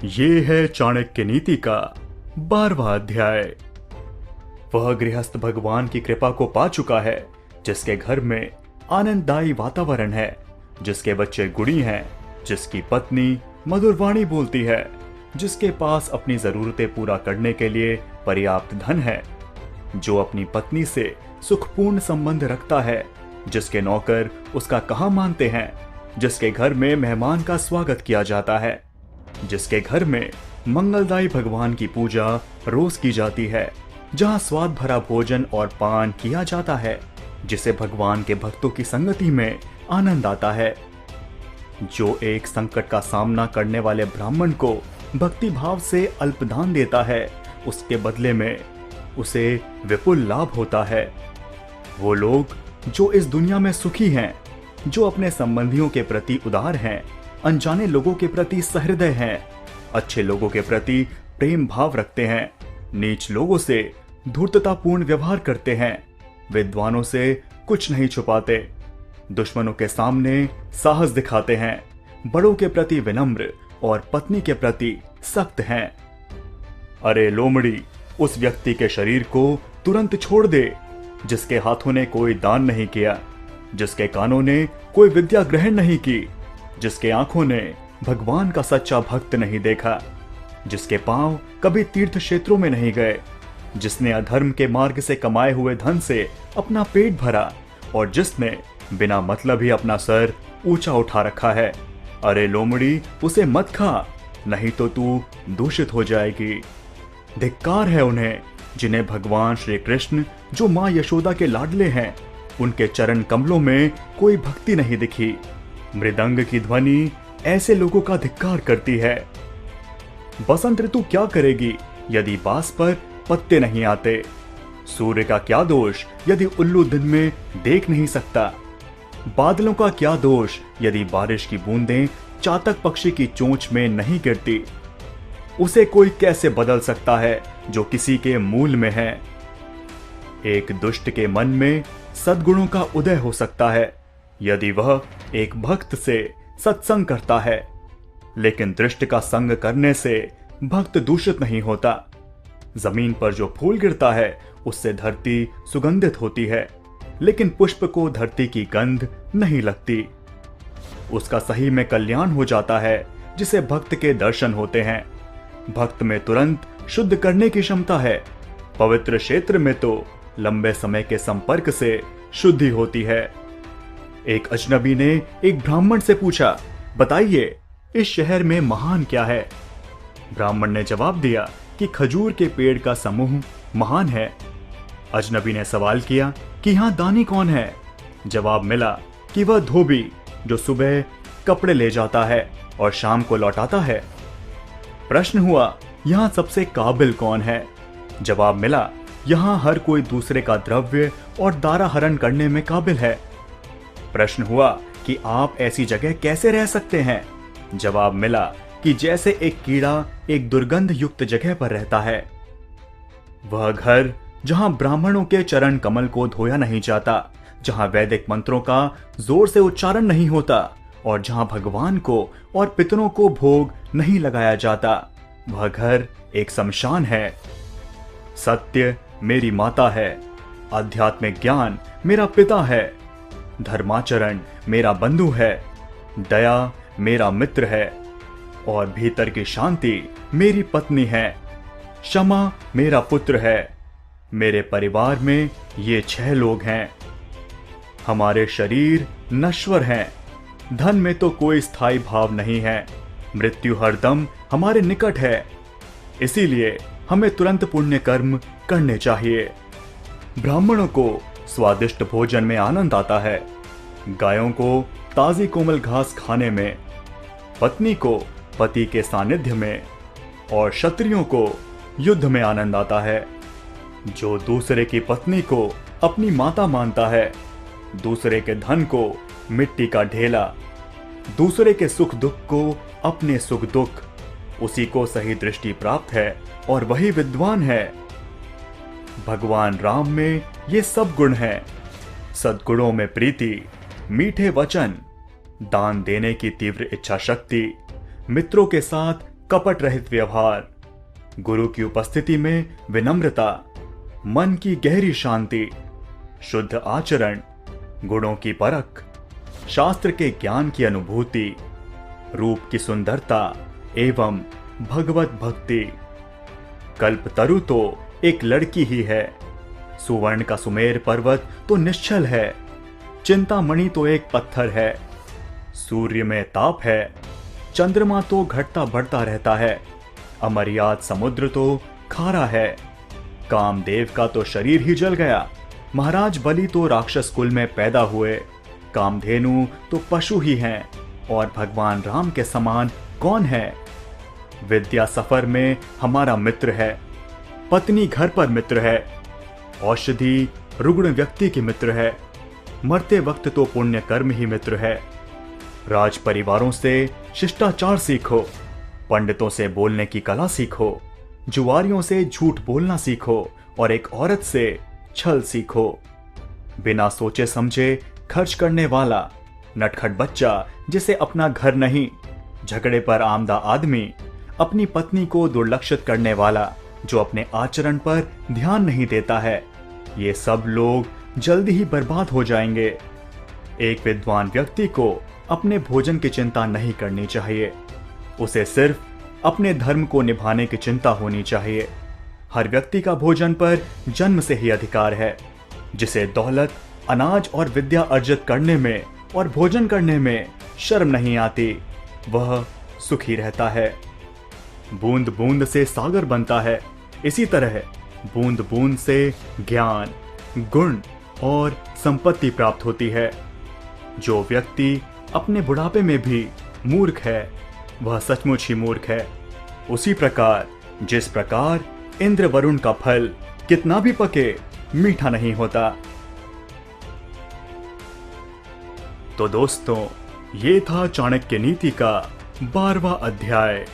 ये है चाणक्य नीति का 12वां अध्याय। वह गृहस्थ भगवान की कृपा को पा चुका है, जिसके घर में आनंददायी वातावरण है, जिसके बच्चे गुणी हैं, जिसकी पत्नी मधुर वाणी बोलती है, जिसके पास अपनी जरूरतें पूरा करने के लिए पर्याप्त धन है, जो अपनी पत्नी से सुखपूर्ण संबंध रखता है, जिसके नौकर उसका कहा मानते हैं, जिसके घर में मेहमान का स्वागत किया जाता है, जिसके घर में मंगलदायी भगवान की पूजा रोज की जाती है, जहां स्वाद भरा भोजन और पान किया जाता है, जिसे भगवान के भक्तों की संगति में आनंद आता है, जो एक संकट का सामना करने वाले ब्राह्मण को भक्ति भाव से अल्पदान देता है, उसके बदले में उसे विपुल लाभ होता है। वो लोग जो इस दुनिया में सुखी हैं, जो अपने संबंधियों के प्रति उदार हैं, अनजाने लोगों के प्रति सहृदय हैं, अच्छे लोगों के प्रति प्रेम भाव रखते हैं, नीच लोगों से धूर्ततापूर्ण व्यवहार करते हैं, विद्वानों से कुछ नहीं छुपाते, दुश्मनों के सामने साहस दिखाते हैं, बड़ों के प्रति विनम्र और पत्नी के प्रति सख्त हैं। अरे लोमड़ी, उस व्यक्ति के शरीर को तुरंत छोड़ दे जिसके हाथों ने कोई दान नहीं किया, जिसके कानों ने कोई विद्या ग्रहण नहीं की, जिसके आंखों ने भगवान का सच्चा भक्त नहीं देखा, जिसके पांव कभी तीर्थ क्षेत्रों में नहीं गए, जिसने अधर्म के मार्ग से कमाए हुए धन से अपना पेट भरा और जिसने बिना मतलब ही अपना सर ऊंचा उठा रखा है। अरे लोमड़ी, उसे मत खा, नहीं तो तू दूषित हो जाएगी। धिक्कार है उन्हें जिन्हें भगवान श्री कृष्ण, जो मां यशोदा के लाडले हैं, उनके चरण कमलों में कोई भक्ति नहीं दिखी। मृदंग की ध्वनि ऐसे लोगों का धिक्कार करती है। बसंत ऋतु क्या करेगी यदि बांस पर पत्ते नहीं आते? सूर्य का क्या दोष यदि उल्लू दिन में देख नहीं सकता? बादलों का क्या दोष यदि बारिश की बूंदें चातक पक्षी की चोंच में नहीं गिरती? उसे कोई कैसे बदल सकता है जो किसी के मूल में है? एक दुष्ट के मन में सद्गुणों का उदय हो सकता है यदि वह एक भक्त से सत्संग करता है, लेकिन दृष्ट का संग करने से भक्त दूषित नहीं होता। जमीन पर जो फूल गिरता है उससे धरती सुगंधित होती है, लेकिन पुष्प को धरती की गंध नहीं लगती। उसका सही में कल्याण हो जाता है जिसे भक्त के दर्शन होते हैं। भक्त में तुरंत शुद्ध करने की क्षमता है। पवित्र क्षेत्र में तो लंबे समय के संपर्क से शुद्धि होती है। एक अजनबी ने एक ब्राह्मण से पूछा, बताइए इस शहर में महान क्या है? ब्राह्मण ने जवाब दिया कि खजूर के पेड़ का समूह महान है। अजनबी ने सवाल किया कि यहाँ दानी कौन है? जवाब मिला कि वह धोबी जो सुबह कपड़े ले जाता है और शाम को लौटाता है। प्रश्न हुआ, यहाँ सबसे काबिल कौन है? जवाब मिला, यहाँ हर कोई दूसरे का द्रव्य और दारा हरण करने में काबिल है। प्रश्न हुआ कि आप ऐसी जगह कैसे रह सकते हैं? जवाब मिला कि जैसे एक कीड़ा एक दुर्गंध युक्त जगह पर रहता है। वह घर जहां ब्राह्मणों के चरण कमल को धोया नहीं जाता, जहां वैदिक मंत्रों का जोर से उच्चारण नहीं होता और जहां भगवान को और पितरों को भोग नहीं लगाया जाता, वह घर एक शमशान है। सत्य मेरी माता है, आध्यात्मिक ज्ञान मेरा पिता है, धर्माचरण मेरा बंधु है, दया मेरा मित्र है और भीतर की शांति मेरी पत्नी है, क्षमा मेरा पुत्र है। मेरे परिवार में ये 6 लोग हैं। हमारे शरीर नश्वर हैं, धन में तो कोई स्थायी भाव नहीं है, मृत्यु हरदम हमारे निकट है, इसीलिए हमें तुरंत पुण्य कर्म करने चाहिए। ब्राह्मणों को स्वादिष्ट भोजन में आनंद आता है, गायों को ताजी कोमल घास खाने में, पत्नी को पति के सानिध्य में और क्षत्रियों को युद्ध में आनंद आता है। जो दूसरे की पत्नी को अपनी माता मानता है, दूसरे के धन को मिट्टी का ढेला, दूसरे के सुख दुख को अपने सुख दुख, उसी को सही दृष्टि प्राप्त है और वही विद्वान है। भगवान राम में ये सब गुण हैं। सद्गुणों में प्रीति, मीठे वचन, दान देने की तीव्र इच्छा शक्ति, मित्रों के साथ कपट रहित व्यवहार, गुरु की उपस्थिति में विनम्रता, मन की गहरी शांति, शुद्ध आचरण, गुणों की परख, शास्त्र के ज्ञान की अनुभूति, रूप की सुंदरता एवं भगवत भक्ति। कल्पतरु तो एक लड़की ही है, सुवर्ण का सुमेर पर्वत तो निश्चल है, चिंतामणि तो एक पत्थर है, सूर्य में ताप है, चंद्रमा तो घटता बढ़ता रहता है, अमर्याद समुद्र तो खारा है, कामदेव का तो शरीर ही जल गया, महाराज बलि तो राक्षस कुल में पैदा हुए, कामधेनु तो पशु ही हैं, और भगवान राम के समान कौन है। विद्या सफर में हमारा मित्र है, पत्नी घर पर मित्र है, औषधि रुग्ण व्यक्ति की मित्र है, मरते वक्त तो पुण्य कर्म ही मित्र है। राज परिवारों से शिष्टाचार सीखो, पंडितों से बोलने की कला सीखो, जुआरियों से झूठ बोलना सीखो, और एक औरत से छल सीखो। बिना सोचे समझे खर्च करने वाला, नटखट बच्चा जिसे अपना घर नहीं, झगड़े पर आमदा आदमी, अपनी पत्नी को दुर्लक्षित करने वाला जो अपने आचरण पर ध्यान नहीं देता है, ये सब लोग जल्दी ही बर्बाद हो जाएंगे। एक विद्वान व्यक्ति को अपने भोजन की चिंता नहीं करनी चाहिए, उसे सिर्फ अपने धर्म को निभाने की चिंता होनी चाहिए। हर व्यक्ति का भोजन पर जन्म से ही अधिकार है। जिसे दौलत, अनाज और विद्या अर्जित करने में और भोजन करने में शर्म नहीं आती, वह सुखी रहता है। बूंद बूंद से सागर बनता है, इसी तरह बूंद बूंद से ज्ञान, गुण और संपत्ति प्राप्त होती है। जो व्यक्ति अपने बुढ़ापे में भी मूर्ख है, वह सचमुच ही मूर्ख है। उसी प्रकार जिस प्रकार इंद्र वरुण का फल कितना भी पके मीठा नहीं होता। तो दोस्तों, ये था चाणक्य नीति का 12वां अध्याय।